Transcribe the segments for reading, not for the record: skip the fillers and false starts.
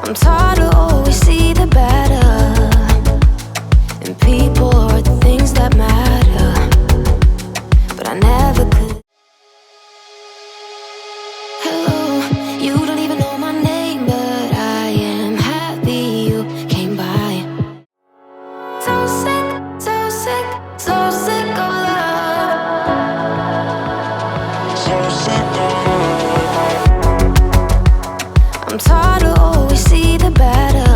I'm tired of always see the better in people or the things that matter, but I never could. Hello, you don't even know my name, but I am happy you came by. So sick, so sick, so sick of love. So sick of love. I'm tired of always see the better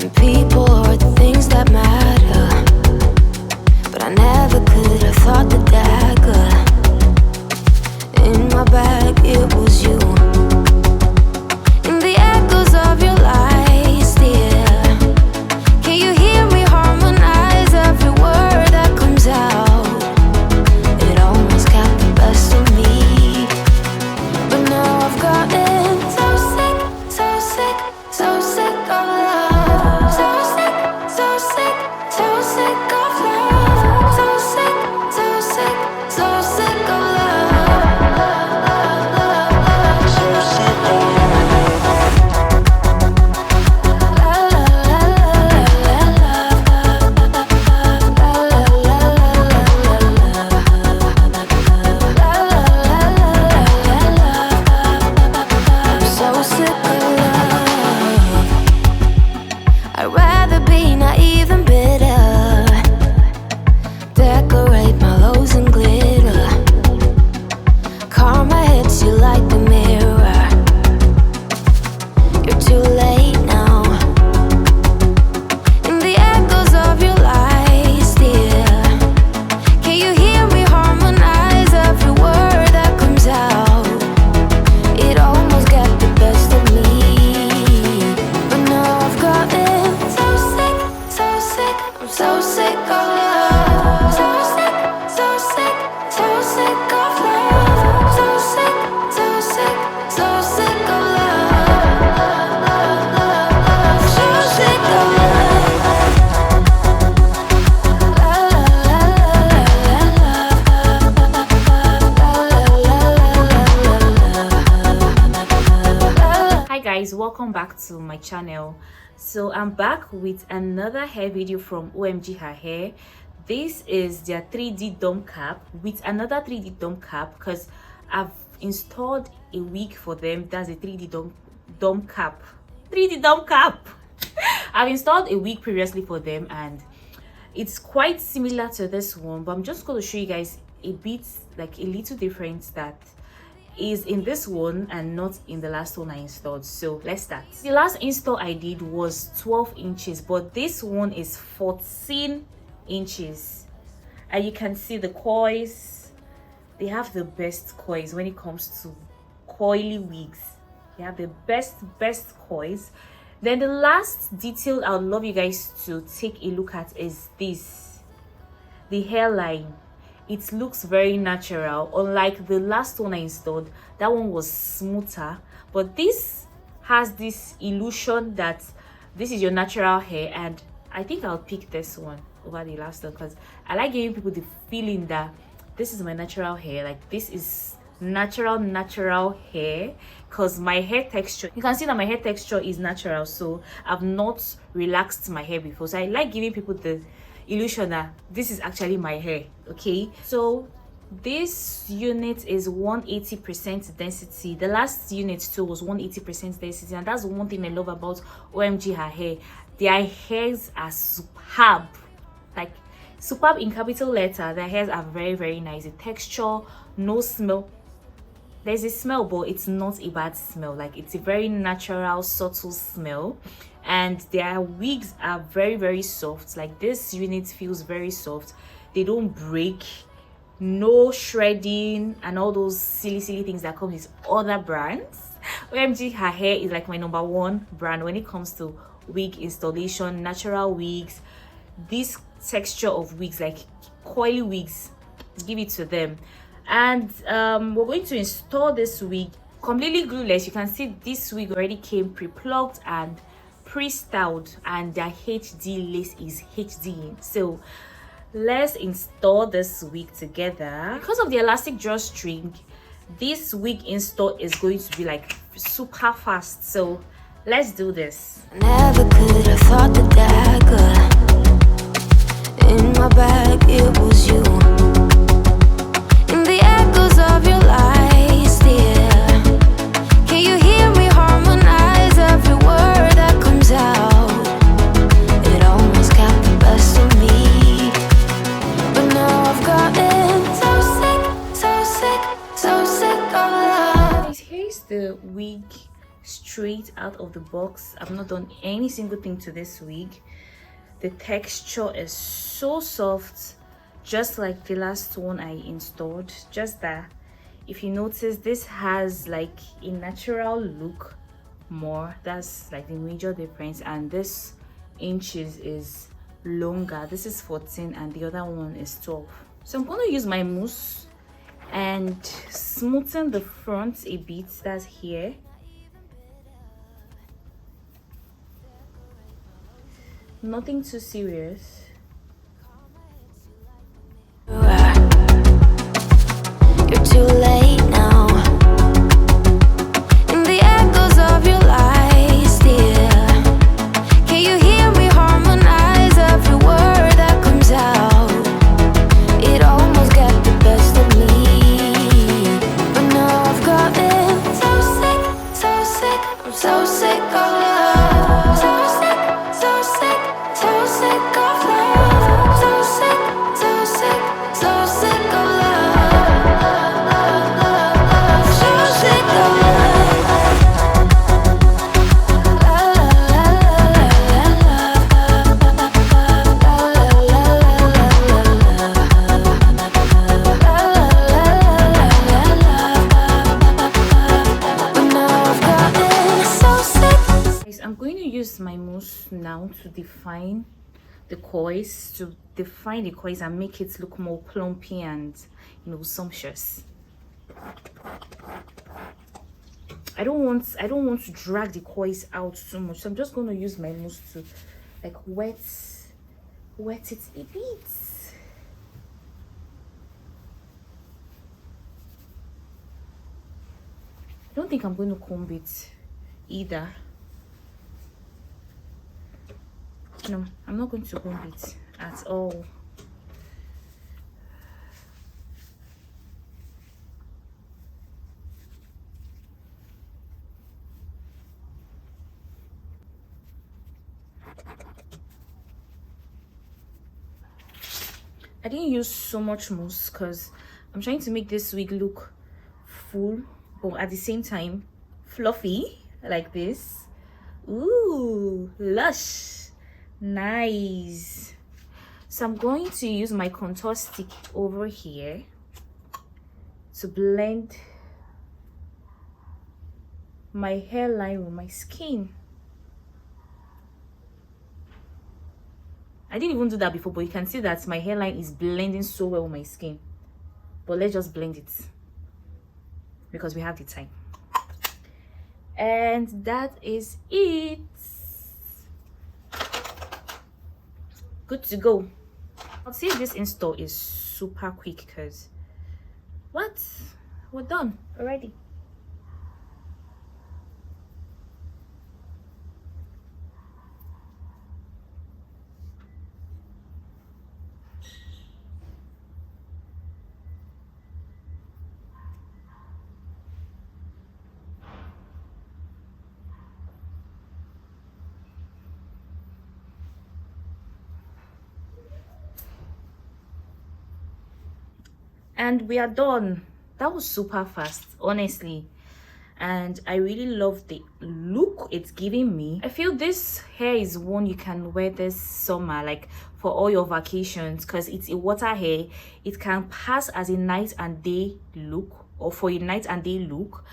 in people or the things that matter, but I never could have thought the dagger in my bag, it was you. In the echoes of your lies, dear, can you hear me harmonize every word that comes out? It almost got the best of me, but now I've gotten so sick, so sick, so sick of love. So sick, so sick, so sick of love. So sick, so sick, so sick of love. So sick of I'm so sick of love. I'd rather be naive and bitter, decorate my lows in glitter, karma hits you like the mirror. You're too late now. In the echoes of your lies, dear, can you hear me harmonize every word that comes out? It almost got the best of me, but now I've gotten so sick, so sick, I'm so sick of love. So sick, so sick, so sick of love. So sick, so sick, so sick of love. So sick of Hi guys, welcome back to my channel. So I'm back with another hair video from OMG Her Hair. This is their 3D dome cap with another 3D dome cap because I've installed a wig for them. That's a 3D dome cap. 3D dome cap. I've installed a wig previously for them and it's quite similar to this one, but I'm just going to show you guys a bit, like a little difference that is in this one and not in the last one I installed. So let's start. The last install I did was 12 inches, but this one is 14 inches, and you can see the coils. They have the best coils when it comes to coily wigs. They have the best coils. Then the last detail I would love you guys to take a look at is this, the hairline. It looks very natural, unlike the last one I installed. That one was smoother, but this has this illusion that this is your natural hair, and I think I'll pick this one over the last one because I like giving people the feeling that this is my natural hair, like this is natural hair, because my hair texture, you can see that my hair texture is natural, so I've not relaxed my hair before. So I like giving people the illusion that this is actually my hair. Okay, so this unit is 180% density. The last unit too was 180% density, and that's one thing I love about OMG Her Hair. Their hairs are superb, like superb in capital letter. Their hairs are very nice. The texture, no smell. There's a smell, but it's not a bad smell. Like it's a very natural, subtle smell. And their wigs are very soft. Like this unit feels very soft. They don't break, no shredding and all those silly things that come with other brands. OMG Her Hair is like my #1 brand when it comes to wig installation, natural wigs, this texture of wigs, like coily wigs. Give it to them. And we're going to install this wig completely glueless. You can see this wig already came pre-plugged and pre-styled and their HD lace is HD. So let's install this wig together. Because of the elastic drawstring, this wig install is going to be like super fast. So let's do this. Never could have thought that dagger in my bag, it was you. In the echoes of your lies, dear. Can you hear me harmonize every word that comes out? It almost got the best of me, but now I've gotten so sick of love. Here's the wig straight out of the box. I've not done any single thing to this wig. The texture is so soft, just like the last one I installed. Just that if you notice, this has like a natural look more. That's like the major difference. And this inches is longer. This is 14 and the other one is 12. So I'm going to use my mousse and smoothen the front a bit. That's here. Nothing too serious. You're too late now. In the echoes of your lies, dear. Can you hear me harmonize every word that comes out? It almost got the best of me, but now I've gotten so sick of love. So sick of love. So sick of love. So sick of I'm going to use my mousse now to define the coils, and make it look more plumpy and, you know, sumptuous. I don't want to drag the coils out too much, so I'm just going to use my mousse to like wet it a bit. I don't think I'm going to comb it either. No, I'm not going to comb it at all. I didn't use so much mousse because I'm trying to make this wig look full, but at the same time fluffy like this. Ooh, lush. Nice. So I'm going to use my contour stick over here to blend my hairline with my skin. I didn't even do that before, but you can see that my hairline is blending so well with my skin. But let's just blend it because we have the time. And that is it. Good to go. I'll see if this install is super quick because we're done already. And we are done. That was super fast, honestly, and I really love the look it's giving me. I feel this hair is one you can wear this summer, like for all your vacations, because it's a water hair. It can pass as a night and day look, or for a night and day look.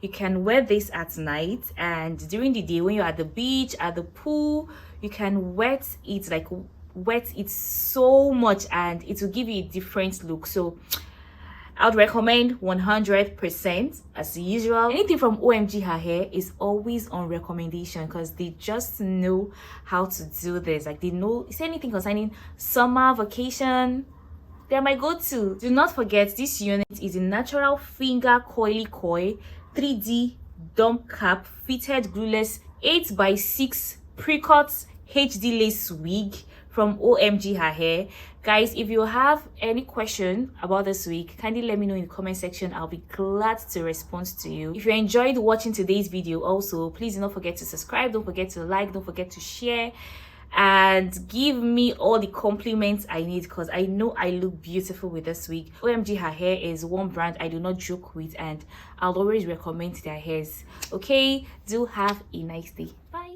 You can wear this at night, and during the day when you're at the beach, at the pool, you can wet it so much and it will give you a different look. So I would recommend 100% as usual. Anything from OMG Her Hair is always on recommendation because they just know how to do this. Like they know, is there anything concerning summer vacation? They're my go-to. Do not forget, this unit is a natural finger coily coil 3D dome cap fitted glueless 8x6 pre-cut HD lace wig from OMG Her Hair. Guys, if you have any question about this wig, kindly let me know in the comment section. I'll be glad to respond to you. If you enjoyed watching today's video also, please do not forget to subscribe, don't forget to like, don't forget to share, and give me all the compliments I need because I know I look beautiful with this wig. OMG Her Hair is one brand I do not joke with, and I'll always recommend their hairs. Okay, do have a nice day. Bye.